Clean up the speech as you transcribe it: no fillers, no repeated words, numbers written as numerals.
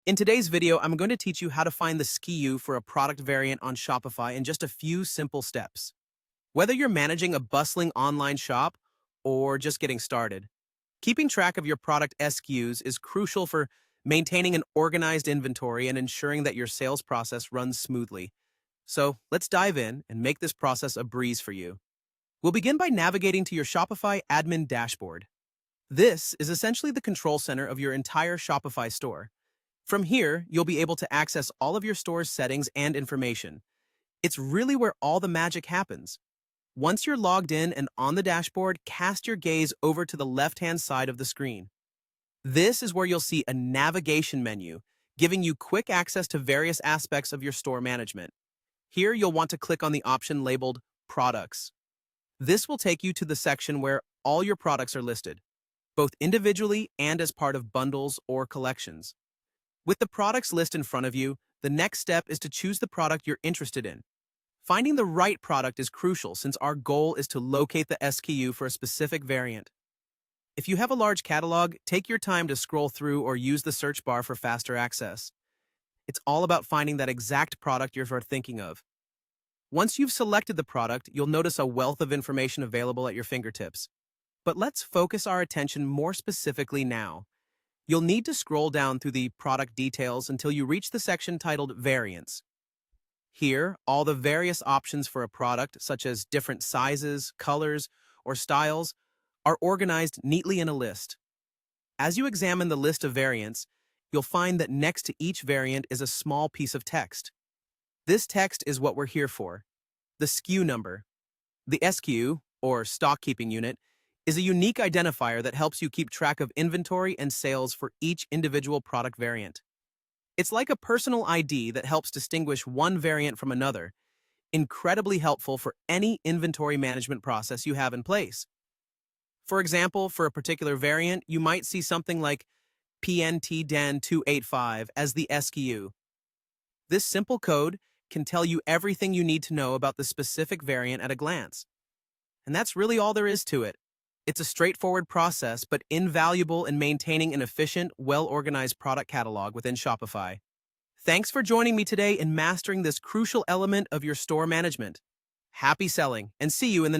In today's video, I'm going to teach you how to find the SKU for a product variant on Shopify in just a few simple steps. Whether you're managing a bustling online shop or just getting started, keeping track of your product SKUs is crucial for maintaining an organized inventory and ensuring that your sales process runs smoothly. So let's dive in and make this process a breeze for you. We'll begin by navigating to your Shopify admin dashboard. This is essentially the control center of your entire Shopify store. From here, you'll be able to access all of your store's settings and information. It's really where all the magic happens. Once you're logged in and on the dashboard, cast your gaze over to the left-hand side of the screen. This is where you'll see a navigation menu, giving you quick access to various aspects of your store management. Here, you'll want to click on the option labeled Products. This will take you to the section where all your products are listed, both individually and as part of bundles or collections. With the products list in front of you, the next step is to choose the product you're interested in. Finding the right product is crucial since our goal is to locate the SKU for a specific variant. If you have a large catalog, take your time to scroll through or use the search bar for faster access. It's all about finding that exact product you're thinking of. Once you've selected the product, you'll notice a wealth of information available at your fingertips. But let's focus our attention more specifically now. You'll need to scroll down through the product details until you reach the section titled Variants. Here, all the various options for a product, such as different sizes, colors, or styles, are organized neatly in a list. As you examine the list of variants, you'll find that next to each variant is a small piece of text. This text is what we're here for: the SKU number. The SKU, or stock keeping unit, is a unique identifier that helps you keep track of inventory and sales for each individual product variant. It's like a personal ID that helps distinguish one variant from another, incredibly helpful for any inventory management process you have in place. For example, for a particular variant, you might see something like PNTDEN285 as the SKU. This simple code can tell you everything you need to know about the specific variant at a glance. And that's really all there is to it. It's a straightforward process, but invaluable in maintaining an efficient, well-organized product catalog within Shopify. Thanks for joining me today in mastering this crucial element of your store management. Happy selling, and see you in the next